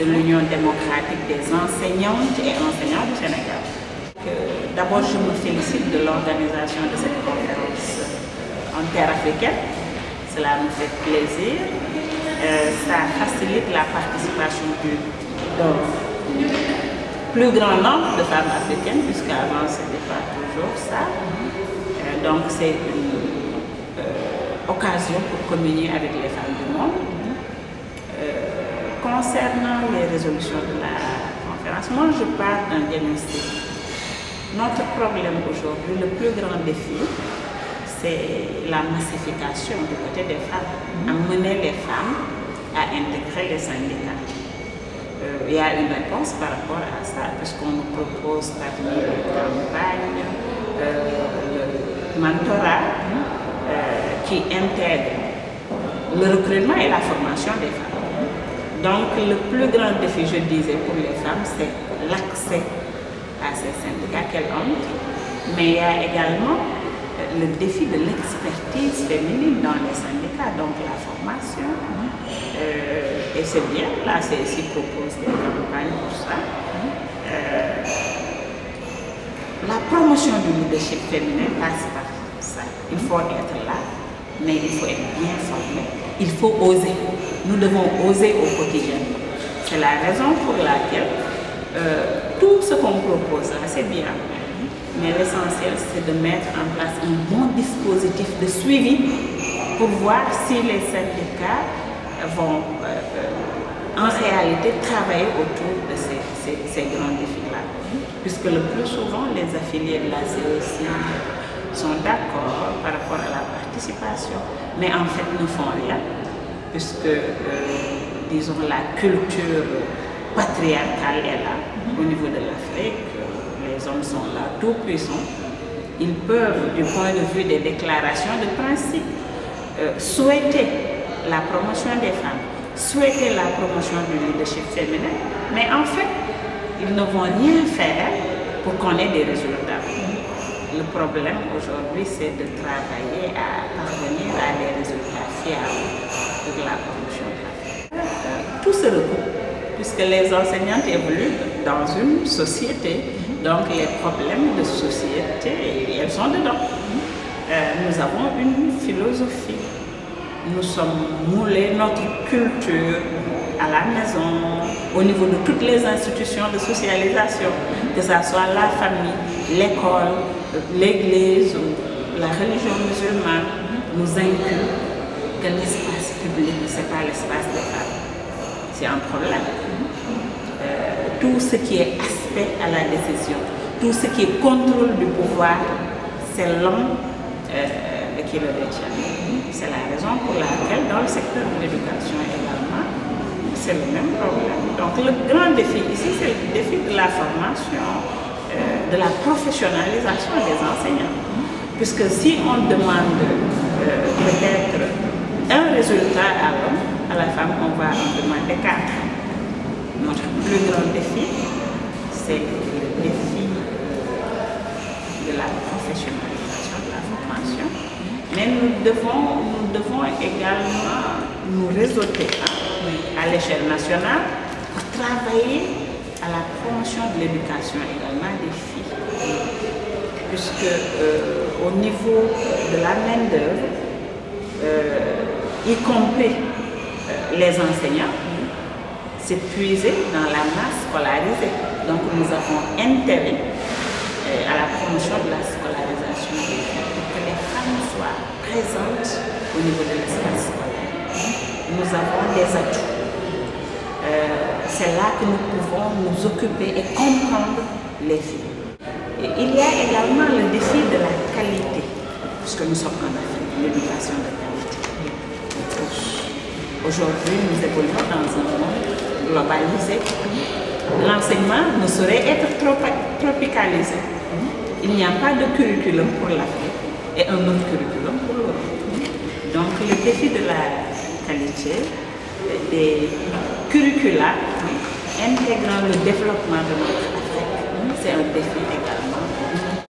de l'Union démocratique des enseignantes et enseignants du Sénégal. D'abord, je me félicite de l'organisation de cette conférence en terre africaine. Cela me fait plaisir. Ça facilite la participation d'un plus grand nombre de femmes africaines, puisqu'avant ce n'était pas toujours ça. Donc c'est une occasion pour communier avec les femmes du monde. Concernant les résolutions de la conférence, moi je pars d'un diagnostic. Notre problème aujourd'hui, le plus grand défi, c'est la massification du côté des femmes, amener les femmes à intégrer les syndicats. Il y a une réponse par rapport à ça, puisqu'on nous propose parmi les campagnes le mentorat qui intègre le recrutement et la formation des femmes. Donc le plus grand défi, je disais, pour les femmes, c'est l'accès à ces syndicats qu'elles entrent, mais il y a également le défi de l'expertise féminine dans les syndicats, donc la formation. Et c'est bien, la CSI propose des campagnes pour ça. La promotion du leadership féminin passe par ça. Il faut être là, mais il faut être bien formé. Il faut oser. Nous devons oser au quotidien. C'est la raison pour laquelle tout ce qu'on propose là, c'est bien. Mais l'essentiel, c'est de mettre en place un bon dispositif de suivi pour voir si les syndicats vont en réalité travailler autour de ces grands défis-là. Puisque le plus souvent, les affiliés de la CSI sont d'accord par rapport à la participation, mais en fait ne font rien, puisque, disons, la culture patriarcale est là, au niveau de l'Afrique. Les hommes sont là, tout puissants. Ils peuvent, du point de vue des déclarations de principe, souhaiter la promotion des femmes, souhaiter la promotion du leadership féminin, mais en fait, ils ne vont rien faire pour qu'on ait des résultats. Le problème aujourd'hui, c'est de travailler à parvenir à des résultats fiables pour la promotion de la femme. Tout se recoupe, puisque les enseignantes évoluent dans une société. Donc les problèmes de société, elles sont dedans. Nous avons une philosophie. Nous sommes moulés, notre culture à la maison, au niveau de toutes les institutions de socialisation, que ce soit la famille, l'école, l'église ou la religion musulmane, nous inculque que l'espace public, ce n'est pas l'espace des femmes. C'est un problème. Tout ce qui est aspect à la décision, tout ce qui est contrôle du pouvoir, c'est l'homme qui le détient. C'est la raison pour laquelle dans le secteur de l'éducation également, c'est le même problème. Donc le grand défi ici, c'est le défi de la formation, de la professionnalisation des enseignants. Puisque si on demande peut-être un résultat à l'homme, à la femme, on va en demander 4. Notre plus grand défi, c'est le défi de la professionnalisation de la formation. Mais nous devons également nous réseauter à l'échelle nationale pour travailler à la promotion de l'éducation également des filles. Puisque au niveau de la main-d'œuvre, y compris les enseignants, c'est puisé dans la masse scolarisée. Donc nous avons intérêt à la promotion de la scolarisation des filles, pour que les femmes soient présentes au niveau de l'espace scolaire. Nous avons des atouts. C'est là que nous pouvons nous occuper et comprendre les filles. Et il y a également le défi de la qualité, puisque nous sommes en Afrique, l'éducation de qualité. Aujourd'hui, nous évoluons dans un monde globalisé. L'enseignement ne saurait être tropicalisé. Il n'y a pas de curriculum pour l'Afrique et un autre curriculum pour l'Europe. Donc le défi de la qualité, des curricula intégrant le développement de notre Afrique, c'est un défi